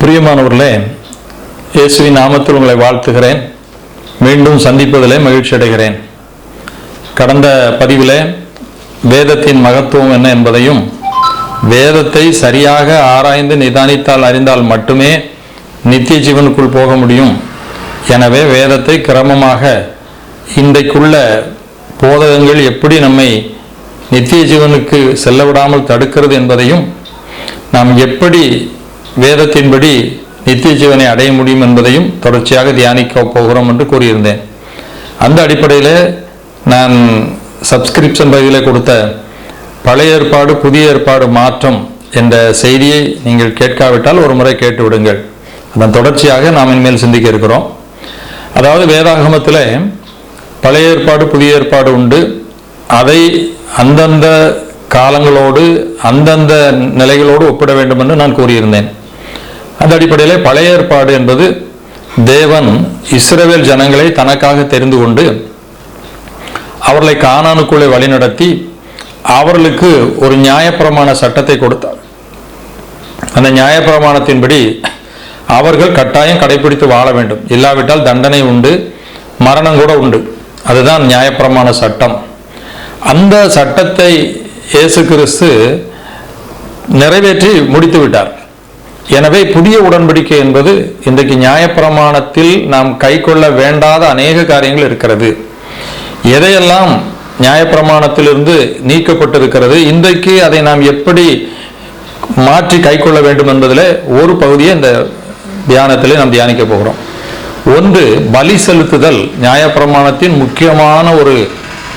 பிரியமானவர்களே, இயேசுவின் நாமத்தில் உங்களை வாழ்த்துகிறேன். மீண்டும் சந்திப்பதிலே மகிழ்ச்சி அடைகிறேன். கடந்த பதிவிலே வேதத்தின் மகத்துவம் என்ன என்பதையும், வேதத்தை சரியாக ஆராய்ந்து நிதானித்தால் அறிந்தால் மட்டுமே நித்திய ஜீவனுக்குள் போக முடியும். எனவே வேதத்தை கிரமமாக இன்றைக்குள்ள போதகங்கள் எப்படி நம்மை நித்திய ஜீவனுக்கு செல்ல விடாமல் தடுக்கிறது என்பதையும், நாம் எப்படி வேதத்தின்படி நித்திய ஜீவனை அடைய முடியும் என்பதையும் தொடர்ச்சியாக தியானிக்க போகிறோம் என்று கூறியிருந்தேன். அந்த அடிப்படையில் நான் சப்ஸ்கிரிப்ஷன் பகுதியில் கொடுத்த பழைய ஏற்பாடு புதிய ஏற்பாடு மாற்றம் என்ற செய்தியை நீங்கள் கேட்காவிட்டால் ஒரு முறை கேட்டு விடுங்கள். அதன் தொடர்ச்சியாக நாம் இனிமேல் சிந்திக்க இருக்கிறோம். அதாவது வேதாகமத்தில் பழைய ஏற்பாடு புதிய ஏற்பாடு உண்டு. அதை அந்தந்த காலங்களோடு அந்தந்த நிலைகளோடு ஒப்பிட வேண்டும் என்று நான் கூறியிருந்தேன். அந்த அடிப்படையில் பழைய ஏற்பாடு என்பது தேவன் இஸ்ரவேல் ஜனங்களை தனக்காக தெரிந்து கொண்டு அவர்களை கானானுக்குள்ளே வழிநடத்தி அவர்களுக்கு ஒரு நியாயப்பிரமாண சட்டத்தை கொடுத்தார். அந்த நியாயப்பிரமாணத்தின்படி அவர்கள் கட்டாயம் கடைபிடித்து வாழ வேண்டும். இல்லாவிட்டால் தண்டனை உண்டு, மரணம் கூட உண்டு. அதுதான் நியாயப்பிரமாண சட்டம். அந்த சட்டத்தை இயேசு கிறிஸ்து நிறைவேற்றி முடித்து விட்டார். எனவே புதிய உடன்படிக்கை என்பது இன்றைக்கு நியாயப்பிரமாணத்தில் நாம் கை கொள்ள வேண்டாத அநேக காரியங்கள் இருக்கிறது. எதையெல்லாம் நியாயப்பிரமாணத்திலிருந்து நீக்கப்பட்டிருக்கிறது, இன்றைக்கு அதை நாம் எப்படி மாற்றி கை கொள்ள வேண்டும் என்பதில் ஒரு பகுதியை இந்த தியானத்திலே நாம் தியானிக்க போகிறோம். ஒன்று, பலி செலுத்துதல் நியாயப்பிரமாணத்தின் முக்கியமான ஒரு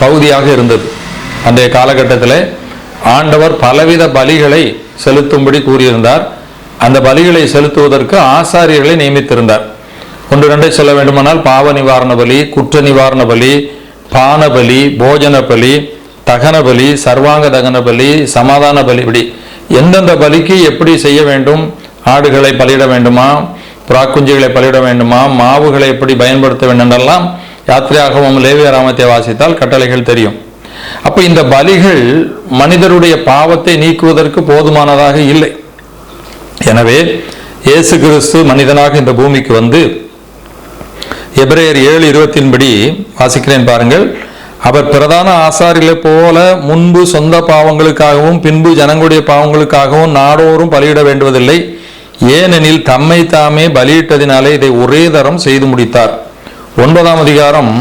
பகுதியாக இருந்தது. அன்றைய காலகட்டத்தில் ஆண்டவர் பலவித பலிகளை செலுத்தும்படி கூறியிருந்தார். அந்த பலிகளை செலுத்துவதற்கு ஆசாரியர்களை நியமித்திருந்தார். ஒன்று ரெண்டை சொல்ல வேண்டுமானால் பாவ நிவாரண பலி, குற்ற நிவாரண பலி, பான பலி, போஜன பலி, தகன பலி, சர்வாங்க தகன பலி, சமாதான பலி, இப்படி எந்தெந்த பலிக்கு எப்படி செய்ய வேண்டும், ஆடுகளை பலியிட வேண்டுமா, புறாக்குஞ்சுகளை பலியிட வேண்டுமா, மாவுகளை எப்படி பயன்படுத்த வேண்டும் என்றெல்லாம் யாத்திரையாகவும் லேவியராமத்தை வாசித்தால் கட்டளைகள் தெரியும். அப்போ இந்த பலிகள் மனிதருடைய பாவத்தை நீக்குவதற்கு போதுமானதாக இல்லை. எனவே இயேசு கிறிஸ்து மனிதனாக இந்த பூமிக்கு வந்து எபிரேயர் 7:20 படி வாசிக்கிறேன் பாருங்கள். அவர் பிரதான ஆசாரியர்களை போல முன்பு சொந்த பாவங்களுக்காகவும் பின்பு ஜனங்களுடைய பாவங்களுக்காகவும் நாடோறும் பலியிட வேண்டுவதில்லை. ஏனெனில் தம்மை தாமே பலியிட்டதினாலே இதை ஒரே தரம் செய்து முடித்தார். 9ஆம் அதிகாரம்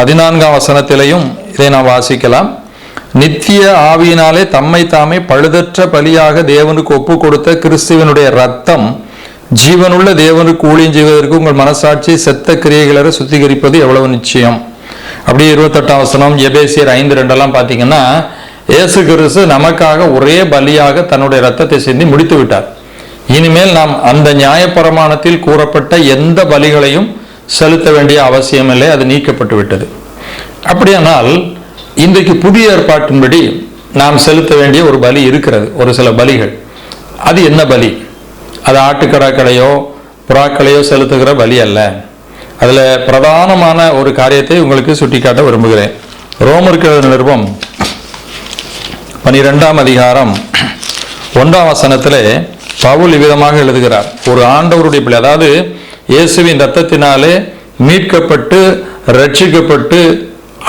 14ஆம் வசனத்திலையும் இதை நாம் வாசிக்கலாம். நித்திய ஆவியினாலே தம்மை தாமே பழுதற்ற பலியாக தேவனுக்கு ஒப்பு கொடுத்த கிறிஸ்துவனுடைய ரத்தம் ஜீவனுள்ள தேவனுக்கு ஊழியம் செய்வதற்கு உங்கள் மனசாட்சி செத்த கிரியைகளை சுத்திகரிப்பது எவ்வளவு நிச்சயம். அப்படியே 28ஆம் வசனம் எபேசியர் 5:2 பார்த்தீங்கன்னா, இயேசு கிறிஸ்து நமக்காக ஒரே பலியாக தன்னுடைய ரத்தத்தை சிந்தி முடித்து விட்டார். இனிமேல் நாம் அந்த நியாயப்பிரமாணத்தில் கூறப்பட்ட எந்த பலிகளையும் செலுத்த வேண்டிய அவசியமில்லை, அது நீக்கப்பட்டு விட்டது. அப்படியானால் இன்றைக்கு புதிய ஏற்பாட்டின்படி நாம் செலுத்த வேண்டிய ஒரு பலி இருக்கிறது, ஒரு சில பலிகள். அது என்ன பலி? அது ஆட்டுக்கடாக்களையோ புறாக்களையோ செலுத்துகிற பலி அல்ல. அதில் பிரதானமான ஒரு காரியத்தை உங்களுக்கு சுட்டிக்காட்ட விரும்புகிறேன். ரோமருக்கு எழுதின நிருபம் 12ஆம் அதிகாரம் 1ஆம் வசனத்தில் பவுல் இவ்விதமாக எழுதுகிறார். ஒரு ஆண்டவருடைய பிள்ளை, அதாவது இயேசுவின் இரத்தத்தினாலே மீட்கப்பட்டு ரட்சிக்கப்பட்டு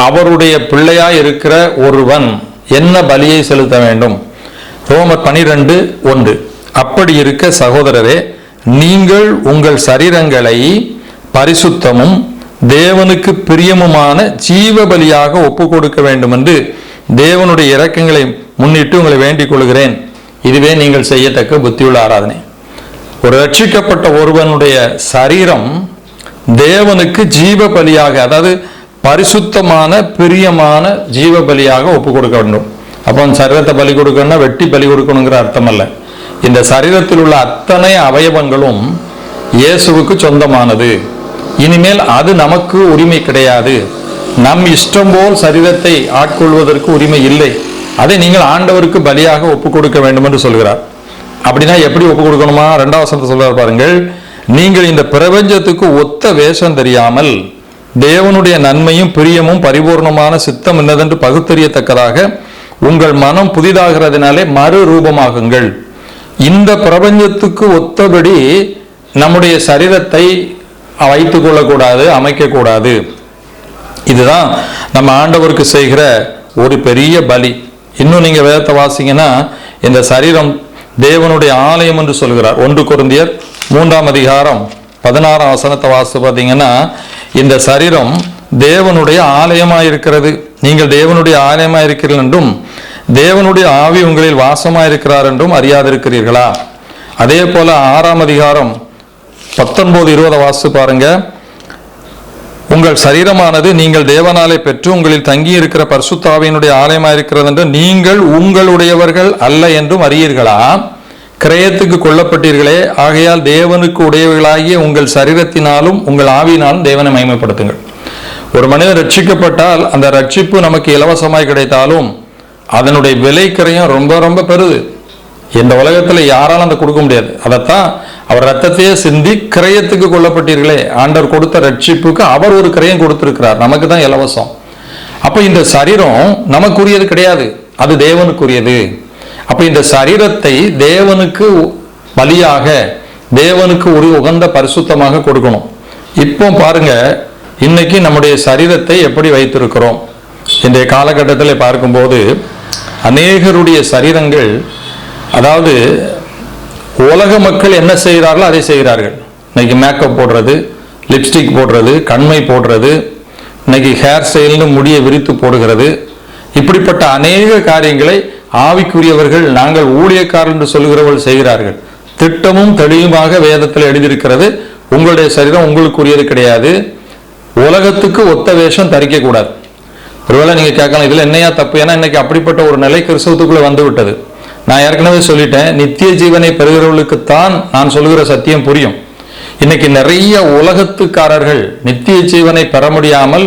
அவருடைய பிள்ளையாய் இருக்கிற ஒருவன் என்ன பலியை செலுத்த வேண்டும்? ரோமர் 12:1. அப்படி இருக்க சகோதரரே, நீங்கள் உங்கள் சரீரங்களை பரிசுத்தமும் தேவனுக்கு பிரியமுமான ஜீவ பலியாக ஒப்பு கொடுக்க வேண்டும் என்று தேவனுடைய இரக்கங்களை முன்னிட்டு உங்களை வேண்டிக் கொள்கிறேன். இதுவே நீங்கள் செய்யத்தக்க புத்தியுள்ள ஆராதனை. ஒரு ரட்சிக்கப்பட்ட ஒருவனுடைய சரீரம் தேவனுக்கு ஜீவ பலியாக, அதாவது பரிசுத்தமான பிரியமான ஜீவ பலியாக ஒப்பு கொடுக்க வேண்டும். அப்போ சரீரத்தை பலி கொடுக்கணும்னா வெட்டி பலி கொடுக்கணுங்கிற அர்த்தம் அல்ல. இந்த சரீரத்தில் உள்ள அத்தனை அவயவங்களும் இயேசுவுக்கு சொந்தமானது. இனிமேல் அது நமக்கு உரிமை கிடையாது. நம் இஷ்டம் போல் சரீரத்தை ஆட்கொள்வதற்கு உரிமை இல்லை. அதை நீங்கள் ஆண்டவருக்கு பலியாக ஒப்பு கொடுக்க வேண்டும் என்று சொல்கிறார். அப்படின்னா எப்படி ஒப்பு கொடுக்கணுமா? 2ஆம் வசனத்தை சொல்றார் பாருங்கள். நீங்கள் இந்த பிரபஞ்சத்துக்கு ஒத்த வேஷம் தெரியாமல் தேவனுடைய நன்மையும் பிரியமும் பரிபூர்ணமான சித்தம் என்னதென்று பகுத்தறியத்தக்கதாக உங்கள் மனம் புதிதாகிறதுனாலே மறு ரூபமாகுங்கள். இந்த பிரபஞ்சத்துக்கு ஒத்தபடி நம்முடைய சரீரத்தை வைத்துக் கொள்ளக்கூடாது, அமைக்கக்கூடாது. இதுதான் நம்ம ஆண்டவருக்கு செய்கிற ஒரு பெரிய பலி. இன்னும் நீங்க வேதத்தை வாசிங்கன்னா இந்த சரீரம் தேவனுடைய ஆலயம் என்று சொல்கிறார். 1 கொரிந்தியர் 3ஆம் அதிகாரம் 16ஆம் வசனத்தை வாசி பார்த்தீங்கன்னா, இந்த சரீரம் தேவனுடைய ஆலயமாயிருக்கிறது, நீங்கள் தேவனுடைய ஆலயமாயிருக்கிறீர்கள் என்றும் தேவனுடைய ஆவி உங்களில் வாசமாயிருக்கிறார் என்றும் அறியாதிருக்கிறீர்களா? அதே போல 6ஆம் அதிகாரம் 19-20 வாசி பாருங்க. உங்கள் சரீரமானது நீங்கள் தேவனாலே பெற்று உங்களில் தங்கி இருக்கிற பரிசுத்த ஆவியினுடைய ஆலயமாயிருக்கிறது என்று நீங்கள் உங்களுடையவர்கள் அல்ல என்றும் அறியீர்களா? கிரயத்துக்கு கொல்லப்பட்டீர்களே, ஆகையால் தேவனுக்கு உடையவர்களாகிய உங்கள் சரீரத்தினாலும் உங்கள் ஆவியினாலும் தேவனை மகிமைப்படுத்துங்கள். ஒரு மனிதன் ரட்சிக்கப்பட்டால் அந்த ரட்சிப்பு நமக்கு இலவசமாய் கிடைத்தாலும் அதனுடைய விலை கிரயம் ரொம்ப ரொம்ப பெருது. இந்த உலகத்துல யாராலும் அதை கொடுக்க முடியாது. அதைத்தான் அவர் ரத்தத்தையே சிந்தி கிரயத்துக்கு கொல்லப்பட்டீர்களே, ஆண்டவர் கொடுத்த ரட்சிப்புக்கு அவர் ஒரு கிரயம் கொடுத்திருக்கிறார், நமக்கு தான் இலவசம். அப்ப இந்த சரீரம் நமக்குரியது கிடையாது, அது தேவனுக்குரியது. அப்ப இந்த சரீரத்தை தேவனுக்கு பலியாக, தேவனுக்கு ஒரு உகந்த பரிசுத்தமாக கொடுக்கணும். இப்போ பாருங்க, இன்னைக்கு நம்முடைய சரீரத்தை எப்படி வைத்திருக்கிறோம்? இன்றைய காலகட்டத்தில் பார்க்கும்போது அநேகருடைய சரீரங்கள், அதாவது உலக மக்கள் என்ன செய்கிறார்களோ அதை செய்கிறார்கள். இன்னைக்கு மேக்கப் போடுறது, லிப்ஸ்டிக் போடுறது, கண்மை போடுறது, இன்னைக்கு ஹேர் ஸ்டைல்னு முடியை விரித்து போடுகிறது, இப்படிப்பட்ட அநேக காரியங்களை ஆவிக்குரியவர்கள், நாங்கள் ஊழியக்காரர் என்று சொல்கிறவர்கள் செய்கிறார்கள். திட்டமும் தெளிவுமாக வேதத்தில் எழுதியிருக்கிறது, உங்களுடைய சரீரம் உங்களுக்குரியது கிடையாது, உலகத்துக்கு ஒத்த வேஷம் தரிக்க கூடாது. ஒருவேளை நீங்க கேட்கலாம், இதுல என்னையா தப்பு? ஏன்னா இன்னைக்கு அப்படிப்பட்ட ஒரு நிலை கிறிஸ்தவத்துக்குள்ள வந்து விட்டது. நான் ஏற்கனவே சொல்லிட்டேன், நித்திய ஜீவனை பெறுகிறவர்களுக்குத்தான் நான் சொல்லுகிற சத்தியம் புரியும். இன்னைக்கு நிறைய உலகத்துக்காரர்கள் நித்திய ஜீவனை பெற முடியாமல்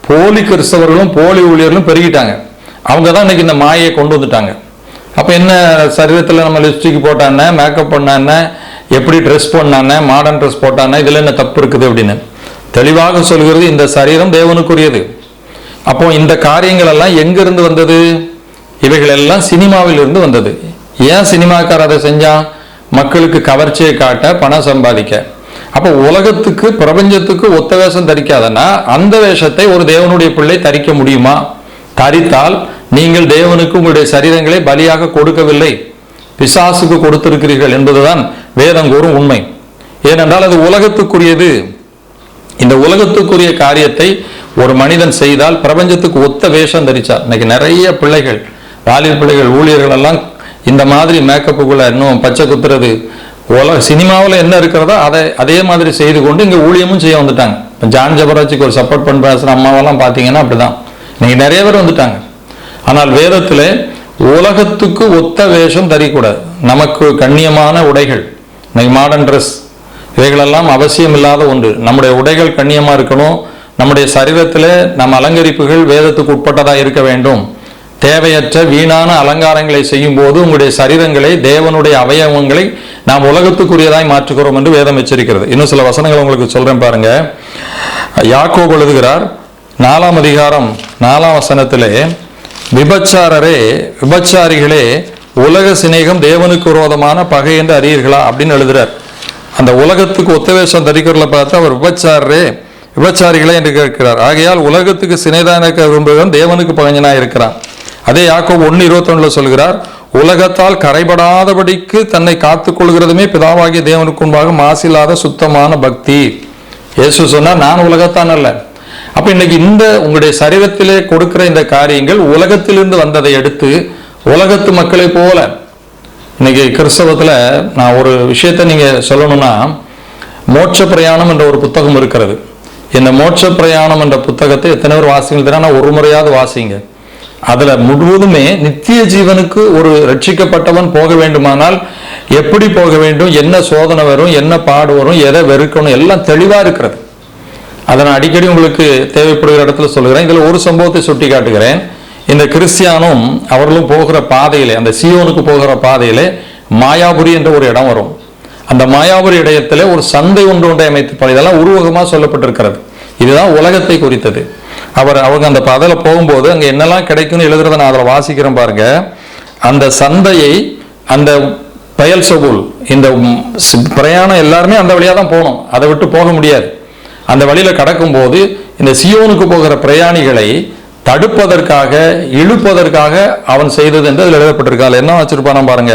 போலி கிறிஸ்தவர்களும் போலி ஊழியர்களும் பெருகிட்டாங்க. அவங்க தான் இன்னைக்கு இந்த மாயை கொண்டு வந்துட்டாங்க. அப்ப என்ன, சரீரத்துல நம்ம லிப்ஸ்டிக் போட்டானே, மேக்கப் பண்ணானே, எப்படி ட்ரெஸ் பண்ணானே, மாடர்ன் ட்ரெஸ் போட்டானே, இதுல என்ன தப்பு இருக்குது அப்படின்னு தெளிவாக சொல்கிறது. இந்த சரீரம் தேவனுக்குரியது. அப்போ இந்த காரியங்கள் எல்லாம் எங்கிருந்து வந்தது? இவைகள் எல்லாம் சினிமாவில் இருந்து வந்தது. ஏன் சினிமாக்கார அதை செஞ்சான்? மக்களுக்கு கவர்ச்சியை காட்ட, பணம் சம்பாதிக்க. அப்போ உலகத்துக்கு, பிரபஞ்சத்துக்கு ஒத்த வேஷம் தரிக்காதன்னா அந்த வேஷத்தை ஒரு தேவனுடைய பிள்ளை தரிக்க முடியுமா? தரித்தால் நீங்கள் தேவனுக்கு உங்களுடைய சரீரங்களை பலியாக கொடுக்கவில்லை, பிசாசுக்கு கொடுத்திருக்கிறீர்கள் என்பதுதான் வேதம் கூறும் உண்மை. ஏனென்றால் அது உலகத்துக்குரியது. இந்த உலகத்துக்குரிய காரியத்தை ஒரு மனிதன் செய்தால் பிரபஞ்சத்துக்கு ஒத்த வேஷம் தரிச்சார். இன்னைக்கு நிறைய பிள்ளைகள், வாலிப பிள்ளைகள், ஊழியர்கள் எல்லாம் இந்த மாதிரி மேக்கப்புக்குள்ள இன்னும் பச்சை குத்துறது, சினிமாவில் என்ன இருக்கிறதோ அதே மாதிரி செய்து கொண்டு இங்கே ஊழியமும் செய்ய வந்துட்டாங்க. ஜான் ஜபராஜுக்கு ஒரு சப்போர்ட் பண்ண பேசுகிற அம்மாவெல்லாம் பார்த்தீங்கன்னா அப்படிதான் இன்னைக்கு நிறைய பேர் வந்துட்டாங்க. ஆனால் வேதத்தில் உலகத்துக்கு ஒத்த வேஷம் தரக்கூடாது. நமக்கு கண்ணியமான உடைகள், இன்னைக்கு மாடர்ன் ட்ரெஸ், இவைகளெல்லாம் அவசியம் இல்லாத ஒன்று. நம்முடைய உடைகள் கண்ணியமா இருக்கணும். நம்முடைய சரீரத்தில் நம்ம அலங்கரிப்புகள் வேதத்துக்கு உட்பட்டதாக இருக்க வேண்டும். தேவையற்ற வீணான அலங்காரங்களை செய்யும் போது உங்களுடைய சரீரங்களை, தேவனுடைய அவயவங்களை நாம் உலகத்துக்குரியதாய் மாற்றுகிறோம் என்று வேதம் எச்சரிக்கிறது. இன்னும் சில வசனங்கள் உங்களுக்கு சொல்றேன் பாருங்க. யாக்கோபு எழுதுகிறார் 4ஆம் அதிகாரம் 4ஆம் வசனத்திலே, விபச்சாரிகளே, உலக சிநேகம் தேவனுக்கு விரோதமான பகை என்று அறியீர்களா அப்படின்னு எழுதுறார். அந்த உலகத்துக்கு ஒத்தவேஷம் தரிக்கிறத பார்த்து அவர் விபச்சாரிகளே என்று கேட்கிறார். ஆகையால் உலகத்துக்கு சிநேகனாக இருக்க விரும்புகிறவன் தேவனுக்கு பகைஞனாக இருக்கிறான். அதே யாக்கோபு 1:21 சொல்கிறார், உலகத்தால் கரைபடாதபடிக்கு தன்னை காத்துக் கொள்கிறதுமே பிதாவாகிய தேவனுக்கு முன்பாக மாசில்லாத சுத்தமான பக்தி. இயேசு சொன்னார், நான் உலகத்தான் அல்ல. அப்ப இன்னைக்கு இந்த உங்களுடைய சரீரத்திலே கொடுக்கிற இந்த காரியங்கள் உலகத்திலிருந்து வந்ததை எடுத்து உலகத்து மக்களை போல, இன்னைக்கு கிறிஸ்தவத்துல நான் ஒரு விஷயத்தை நீங்க சொல்லணும்னா, மோட்ச பிரயாணம் என்ற ஒரு புத்தகம் இருக்கிறது. இந்த மோட்ச பிரயாணம் என்ற புத்தகத்தை எத்தனை பேர் வாசிங்க தெரியும்? ஒரு முறையாவது வாசிங்க. அதுல முழுவதுமே நித்திய ஜீவனுக்கு ஒரு ரட்சிக்கப்பட்டவன் போக வேண்டுமானால் எப்படி போக வேண்டும், என்ன சோதனை வரும், என்ன பாடு வரும், எதை வெறுக்கணும், எல்லாம் தெளிவா இருக்கிறது. அதை நான் அடிக்கடி உங்களுக்கு தேவைப்படுகிற இடத்துல சொல்லுகிறேன். இதுல ஒரு சம்பவத்தை சுட்டி காட்டுகிறேன். இந்த கிறிஸ்டியானும் அவர்களும் போகிற பாதையிலே, அந்த சீயோனுக்கு போகிற பாதையிலே மாயாபுரி என்ற ஒரு இடம் வரும். அந்த மாயாபுரி இடத்திலே ஒரு சந்தை ஒன்றை அமைத்து, இதெல்லாம் உருவகமா சொல்லப்பட்டிருக்கிறது. இதுதான் உலகத்தை குறித்தது. அவங்க அந்த பாதையில போகும்போது அங்க என்னெல்லாம் கிடைக்கும்னு எழுதுறத நான் அதில் வாசிக்கிறேன் பாருங்க. அந்த சந்தையை அந்த பெயல்செபூல், இந்த பிரயாணம் எல்லாருமே அந்த வழியாக தான் போகணும், அதை விட்டு போக முடியாது. அந்த வழியில் கடக்கும்போது இந்த சியோனுக்கு போகிற பிரயாணிகளை தடுப்பதற்காக இழுப்பதற்காக அவன் செய்தது என்று அதில் எழுதப்பட்டிருக்காள். என்ன வச்சிருப்பான பாருங்க,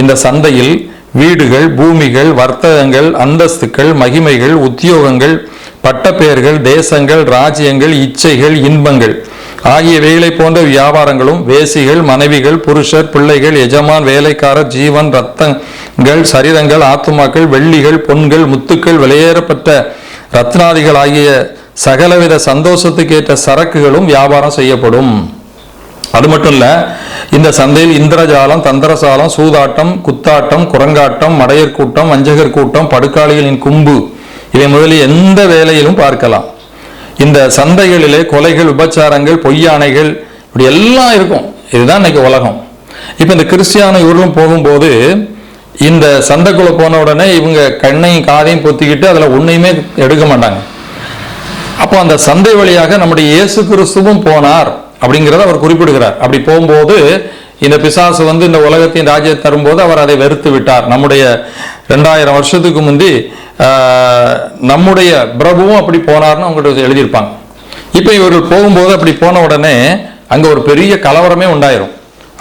இந்த சந்தையில் வீடுகள், பூமிகள், வர்த்தகங்கள், அந்தஸ்துக்கள், மகிமைகள், உத்தியோகங்கள், பட்டப்பெயர்கள், தேசங்கள், ராஜ்யங்கள், இச்சைகள், இன்பங்கள் ஆகியவைகளை போன்ற வியாபாரங்களும், வேசிகள், மனைவிகள், புருஷர், பிள்ளைகள், எஜமான், வேலைக்காரர், ஜீவன், ரத்தங்கள், சரீரங்கள், ஆத்துமாக்கள், வெள்ளிகள், பொன்கள், முத்துக்கள், வெளியேறப்பட்ட ரத்னாதிகள் ஆகிய சகலவித சந்தோஷத்துக்கு ஏற்ற சரக்குகளும் வியாபாரம் செய்யப்படும். அது மட்டும் இல்ல, இந்த சந்தையில் இந்திரஜாலம், தந்திரசாலம், சூதாட்டம், குத்தாட்டம், குரங்காட்டம், மடையர் கூட்டம், வஞ்சகர் கூட்டம், படுக்காளிகளின் கும்பு இவை முதலில் எந்த வேலையிலும் பார்க்கலாம். இந்த சந்தைகளிலே கொலைகள், விபச்சாரங்கள், பொய்யானைகள் இப்படி எல்லாம் இருக்கும். இதுதான் இன்னைக்கு உலகம். இப்ப இந்த கிறிஸ்டியான இவர்களும் போகும்போது இந்த சந்தைக்குள்ள போன உடனே இவங்க கண்ணையும் காதையும் பொத்திக்கிட்டு அதுல ஒன்னையுமே எடுக்க மாட்டாங்க. அப்போ அந்த சந்தை வழியாக நம்முடைய இயேசு கிறிஸ்துவும் போனார் அப்படிங்கிறத அவர் குறிப்பிடுகிறார். அப்படி போகும்போது இந்த பிசாசு இந்த உலகத்தின் ராஜ்யத்தை தரும்போது அவர் அதை வெறுத்து விட்டார். நம்முடைய 2000 வருஷத்துக்கு முந்தி நம்முடைய பிரபுவும் அப்படி போனார்னு அவங்கள்ட்ட எழுதியிருப்பாங்க. இப்போ இவர்கள் போகும்போது அப்படி போன உடனே அங்கே ஒரு பெரிய கலவரமே உண்டாயிரும்.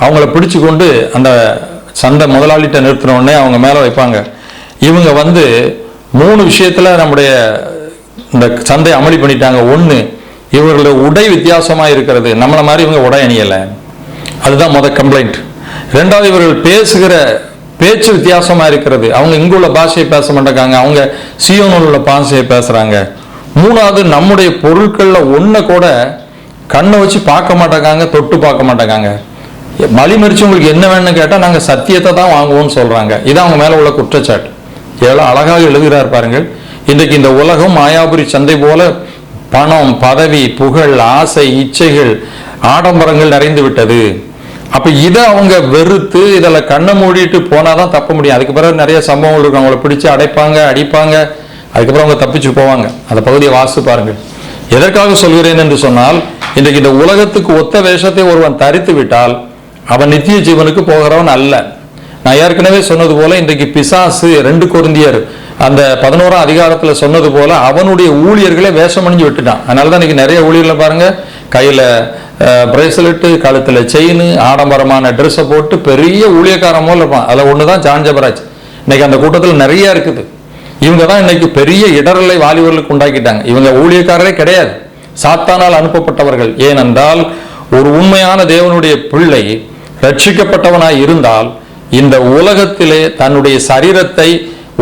அவங்கள பிடிச்சு கொண்டு அந்த சந்தை முதலாளிகிட்ட நிறுத்தின உடனே அவங்க மேலே வைப்பாங்க. இவங்க 3 விஷயத்தில் நம்முடைய இந்த சந்தை அமளி பண்ணிட்டாங்க. ஒன்று, இவர்களுடைய உடை வித்தியாசமாக இருக்கிறது, நம்மளை மாதிரி இவங்க உடை அணியலை, அதுதான் முதல் கம்ப்ளைண்ட். ரெண்டாவது, இவர்கள் பேசுகிற பேச்சு வித்தியாசமா இருக்கிறது, அவங்க இங்குள்ள பாஷையை பேச மாட்டாங்க, அவங்க சியோனில் உள்ள பாஷையை பேசுறாங்க. மூணாவது, நம்முடைய பொருட்கள்ல ஒன்றை கூட கண்ணை வச்சு பார்க்க மாட்டாங்க, தொட்டு பார்க்க மாட்டாங்க. பலி மறிச்சு உங்களுக்கு என்ன வேணும்னு கேட்டால் நாங்கள் சத்தியத்தை தான் வாங்குவோம்னு சொல்றாங்க. இதான் அவங்க மேல உள்ள குற்றச்சாட்டு. எவ்வளோ அழகாக எழுதுகிறார் பாருங்கள். இன்றைக்கு இந்த உலகம் மாயாபுரி சந்தை போல பணம், பதவி, புகழ், ஆசை, இச்சைகள், ஆடம்பரங்கள் நிறைந்து விட்டது. அப்ப இதை அவங்க வெறுத்து இதில் கண்ணை மூடிட்டு போனாதான் தப்ப முடியும். அதுக்கு பிறகு நிறைய சம்பவங்கள் இருக்கும். அவங்கள பிடிச்சு அடைப்பாங்க, அடிப்பாங்க, அதுக்கப்புறம் அவங்க தப்பிச்சு போவாங்க. அந்த பகுதியை வாசித்து பாருங்கள். எதற்காக சொல்கிறேன் என்று சொன்னால், இன்றைக்கு இந்த உலகத்துக்கு ஒத்த வேஷத்தை ஒருவன் தரித்து விட்டால் அவன் நித்திய ஜீவனுக்கு போகிறவன் அல்ல. நான் ஏற்கனவே சொன்னது போல இன்றைக்கு பிசாசு 2 கொரிந்தியர் அந்த 11ஆம் அதிகாரத்தில் சொன்னது போல அவனுடைய ஊழியர்களை வேஷம் அணிஞ்சு விட்டுட்டான். அதனாலதான் இன்னைக்கு நிறைய ஊழியர்களை பாருங்க, கையில பிரேஸ்லெட்டு, கழுத்துல செயின், ஆடம்பரமான ட்ரெஸ்ஸை போட்டு பெரிய ஊழியக்காரன் போல இருப்பான். அதில் ஒண்ணுதான் ஜான் ஜெபராஜ். இன்னைக்கு அந்த கூட்டத்தில் நிறைய இருக்குது. இவங்க தான் இன்னைக்கு பெரிய இடரலை வாலிபர்களுக்கு உண்டாக்கிட்டாங்க. இவங்க ஊழியக்காரரே கிடையாது, சாத்தானால் அனுப்பப்பட்டவர்கள். ஏனென்றால் ஒரு உண்மையான தேவனுடைய பிள்ளை ரட்சிக்கப்பட்டவனாய் இருந்தால் இந்த உலகத்திலே தன்னுடைய சரீரத்தை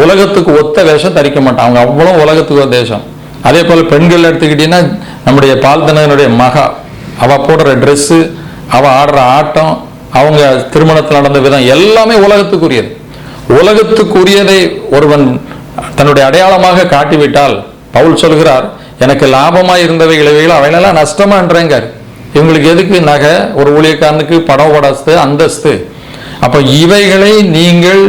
உலகத்துக்கு ஒத்த வேஷம் தரிக்க மாட்டான். அவங்க அவ்வளவு உலகத்துக்கு ஒத்த வேஷம். அதே போல பெண்கள் எடுத்துக்கிட்டீங்கன்னா, நம்முடைய பால்தனனுடைய மகா, அவ போடுற ட்ரெஸ்ஸு, அவ ஆடுற ஆட்டம், அவங்க திருமணத்தில் நடந்த விதம் எல்லாமே உலகத்துக்குரியது. உலகத்துக்குரியதை ஒருவன் தன்னுடைய அடையாளமாக காட்டிவிட்டால், பவுல் சொல்கிறார், எனக்கு லாபமாக இருந்தவைகள் அவைகளெல்லாம் நஷ்டமான்றேங்க. இவங்களுக்கு எதுக்கு நகை, ஒரு ஊழியக்காரனுக்கு படவடஸ்து, அந்தஸ்து. அப்ப இவைகளை நீங்கள்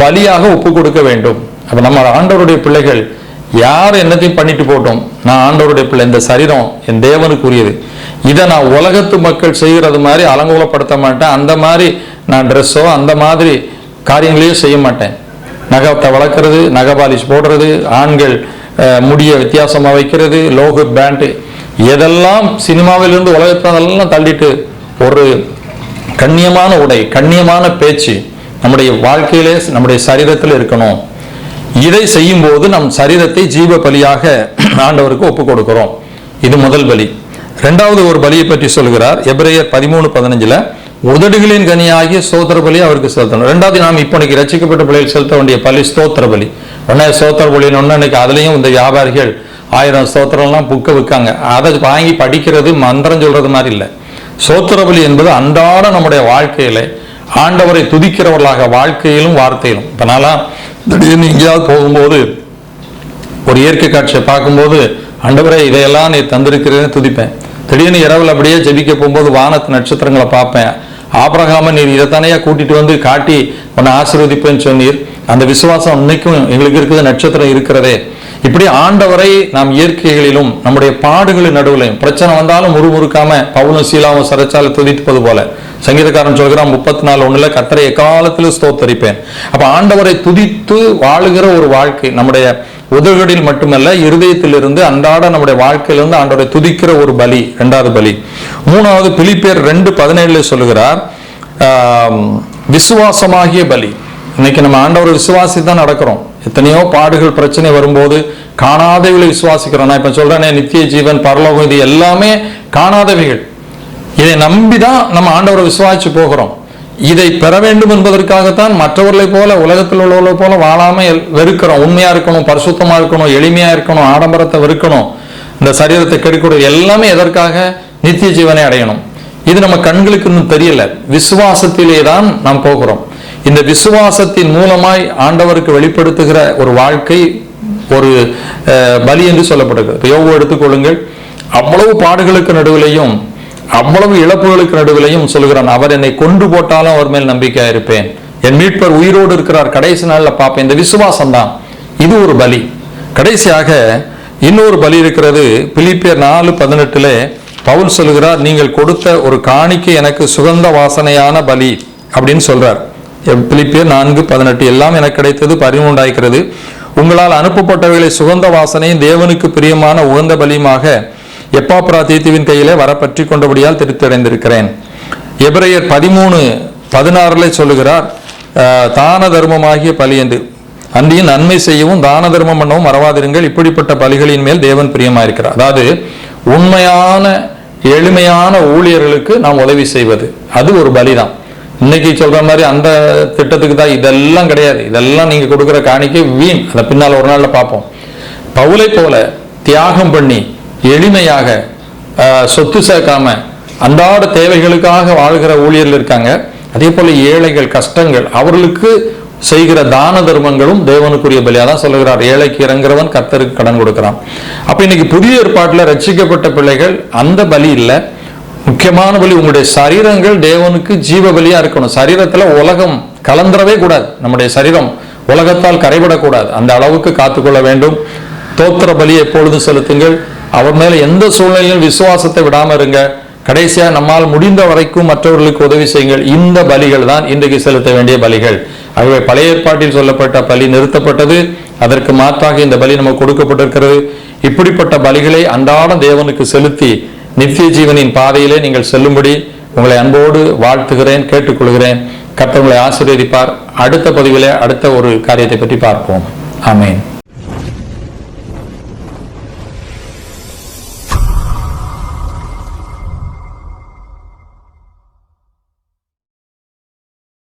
பலியாக ஒப்பு கொடுக்க வேண்டும். அப்ப நம்ம ஆண்டவருடைய பிள்ளைகள் யார் என்னத்தையும் பண்ணிட்டு போட்டோம், நான் ஆண்டவருடைய பிள்ளை, இந்த சரீரம் என் தேவனுக்குரியது, இதை நான் உலகத்து மக்கள் செய்கிறது மாதிரி அலங்கோலப்படுத்த மாட்டேன். அந்த மாதிரி நான் ட்ரெஸ்ஸோ அந்த மாதிரி காரியங்களையும் செய்ய மாட்டேன். நகத்தை வளர்க்கறது, நகை பாலிஷ் போடுறது, ஆண்கள் முடிய வித்தியாசமா வைக்கிறது, லோகு பேண்ட், எதெல்லாம் சினிமாவிலிருந்து உலகத்தினெல்லாம் தள்ளிட்டு ஒரு கண்ணியமான உடை, கண்ணியமான பேச்சு நம்முடைய வாழ்க்கையிலே நம்முடைய சரீரத்தில் இருக்கணும். இதை செய்யும் போது நம் சரீரத்தை ஜீவ பலியாக ஆண்டவருக்கு ஒப்பு கொடுக்கிறோம். இது முதல் பலி. இரண்டாவது ஒரு பலியை பற்றி சொல்கிறார். எபிரேயர் 13:15 உதடுகளின் கனியாகிய ஸ்தோத்திர பலி அவருக்கு செலுத்தணும். ரெண்டாவது, நாம் இப்போ இன்னைக்கு ரட்சிக்கப்பட்ட பிள்ளைகள் செலுத்த வேண்டிய பலி ஸ்தோத்திர பலி. உடனே ஸ்தோத்திர பலின்னு ஒன்று இன்னைக்கு அதுலேயும் இந்த வியாபாரிகள் 1000 ஸ்தோத்திரம்லாம் புக்க விற்காங்க. அதை வாங்கி படிக்கிறது மந்திரம் சொல்றது மாதிரி இல்லை. ஸ்தோத்திர பலி என்பது அன்றாட நம்முடைய வாழ்க்கையில ஆண்டவரை துதிக்கிறவர்களாக வாழ்க்கையிலும் வார்த்தையிலும். இப்போ நான்லாம் திடீர்னு எங்கேயாவது போகும்போது ஒரு இயற்கை காட்சியை பார்க்கும்போது, ஆண்டவரை இதையெல்லாம் நீ தந்திருக்கிறேன்னு துதிப்பேன். திடீர்னு இரவில் அப்படியே ஜெபிக்க போகும்போது வானத்து நட்சத்திரங்களை பார்ப்பேன். ஆபிரகாம நீர் இதைத்தானையா கூட்டிட்டு வந்து காட்டி உன்னை ஆசீர்வதிப்பேன்னு சொன்னீர், அந்த விசுவாசம் இன்னைக்கும் எங்களுக்கு இருக்குது, நட்சத்திரம் இருக்கிறதே. இப்படி ஆண்டவரை நாம் இயற்கைகளிலும் நம்முடைய பாடுகளின் நடுவிலையும் பிரச்சனை வந்தாலும் முறுமுறுக்காம பவுலும் சீலாவும் சிறைச்சாலை துதிப்பது போல சங்கீதக்காரன் சொல்கிறான் 34:1 கர்த்தரை எக்காலத்திலும் ஸ்தோத்தரிப்பேன். அப்ப ஆண்டவரை துதித்து வாழுகிற ஒரு வாழ்க்கை நம்முடைய உதடுகளில் மட்டுமல்ல, இருதயத்திலிருந்து அன்றாட நம்முடைய வாழ்க்கையிலிருந்து ஆண்டவரை துதிக்கிற ஒரு பலி, இரண்டாவது பலி. மூணாவது பிலிப்பியர் 2:17 சொல்லுகிறார் விசுவாசமாகிய பலி. இன்னைக்கு நம்ம ஆண்டவரை விசுவாசி தான் நடக்கிறோம். எத்தனையோ பாடுகள் பிரச்சனை வரும்போது காணாதவைகளை விசுவாசிக்கிறோம். நான் இப்ப சொல்றேனே, நித்திய ஜீவன், பரலோகம், இது எல்லாமே காணாதவைகள். இதை நம்பிதான் நம்ம ஆண்டவரை விசுவாசிச்சு போகிறோம். இதை பெற வேண்டும் என்பதற்காகத்தான் மற்றவர்களை போல, உலகத்தில் உள்ளவர்களை போல வாழாம வெறுக்கிறோம். உண்மையா இருக்கணும், பரிசுத்தமா இருக்கணும், எளிமையா இருக்கணும், ஆடம்பரத்தை வெறுக்கணும், இந்த சரீரத்தை கெடுக்கிறது எல்லாமே எதற்காக? நித்திய ஜீவனை அடையணும். இது நம்ம கண்களுக்கு இன்னும் தெரியல. விசுவாசத்திலே தான் நாம் போகிறோம். இந்த விசுவாசத்தின் மூலமாய் ஆண்டவருக்கு வெளிப்படுத்துகிற ஒரு வாழ்க்கை ஒரு பலி என்று சொல்லப்படுகிறது. யோபு எடுத்துக்கொள்ளுங்கள். அவ்வளவு பாடுகளுக்கு நடுவிலையும் அவ்வளவு இழப்புகளுக்கு நடுவிலையும் சொல்கிறான், அவர் என்னை கொன்று போட்டாலும் அவர் மேல் நம்பிக்கையா இருப்பேன், என் மீட்பர் உயிரோடு இருக்கிறார், கடைசி நாள்ல பார்ப்பேன். இந்த விசுவாசம் தான், இது ஒரு பலி. கடைசியாக இன்னொரு பலி இருக்கிறது. பிலிப்பியர் 4:18 பவுல் சொல்கிறார், நீங்கள் கொடுத்த ஒரு காணிக்கை எனக்கு சுகந்த வாசனையான பலி அப்படின்னு சொல்றார். பிலிப்பியர் 4:18 எல்லாம் எனக்கு கிடைத்தது பரிவு உண்டாய்க்கிறது, உங்களால் அனுப்பப்பட்டவைகளை சுகந்த வாசனையும் தேவனுக்கு பிரியமான உகந்த பலியுமாக எப்பாப்ராதீத்துவின் கையிலே வர பற்றி கொண்டபடியால் திருப்தியடைந்திருக்கிறேன். எபிரேயர் 13:16 சொல்லுகிறார், தான தர்மமாகிய பலி என்று அன்றியும் நன்மை செய்யவும் தான தர்மம் பண்ணவும் மறவாதிருங்கள், இப்படிப்பட்ட பலிகளின் மேல் தேவன் பிரியமாயிருக்கிறார். அதாவது உண்மையான எளிமையான ஊழியர்களுக்கு நாம் உதவி செய்வது, அது ஒரு பலிதான். இன்னைக்கு சொல்ற மாதிரி அந்த திட்டத்துக்கு தான் இதெல்லாம் கிடையாது. இதெல்லாம் நீங்க கொடுக்குற காணிக்கை வீண், அதை பின்னால் ஒரு நாள்ல பார்ப்போம். பவுலை போல தியாகம் பண்ணி எளிமையாக சொத்து சேர்க்காம அன்றாட தேவைகளுக்காக வாழ்கிற ஊழியர்கள் இருக்காங்க. அதே போல ஏழைகள், கஷ்டங்கள், அவர்களுக்கு செய்கிற தான தர்மங்களும் தேவனுக்குரிய பலியா தான் சொல்லுகிறார். ஏழைக்கு இறங்குறவன் கர்த்தருக்கு கடன் கொடுக்கிறான். அப்ப இன்னைக்கு புதிய ஏற்பாட்டில் ரட்சிக்கப்பட்ட பிள்ளைகள் அந்த பலி இல்லை. முக்கியமான பலி உங்களுடைய சரீரங்கள் தேவனுக்கு ஜீவ பலியா இருக்கணும். சரீரத்துல உலகம் கலந்துரவே கூடாது. நம்முடைய சரீரம் உலகத்தால் கரைபடக்கூடாது. அந்த அளவுக்கு காத்துக்கொள்ள வேண்டும். தோத்திர பலியை எப்பொழுதும் செலுத்துங்கள். அவர் மேல எந்த சூழ்நிலையிலும் விசுவாசத்தை விடாம இருங்க. கடைசியா நம்மால் முடிந்த வரைக்கும் மற்றவர்களுக்கு உதவி செய்யுங்கள். இந்த பலிகள் தான் இன்றைக்கு செலுத்த வேண்டிய பலிகள். ஆகவே பழைய ஏற்பாட்டில் சொல்லப்பட்ட பலி நிறுத்தப்பட்டது, அதற்கு மாற்றாக இந்த பலி நமக்கு கொடுக்கப்பட்டிருக்கிறது. இப்படிப்பட்ட பலிகளை அன்றாடம் தேவனுக்கு செலுத்தி நித்திய ஜீவனின் பாதையிலே நீங்கள் செல்லும்படி உங்களை அன்போடு வாழ்த்துகிறேன், கேட்டுக்கொள்கிறேன். கர்த்தர் உங்களை ஆசீர்வதிப்பார். அடுத்த பதிவிலே அடுத்த ஒரு காரியத்தை பற்றி பார்ப்போம். ஆமென்.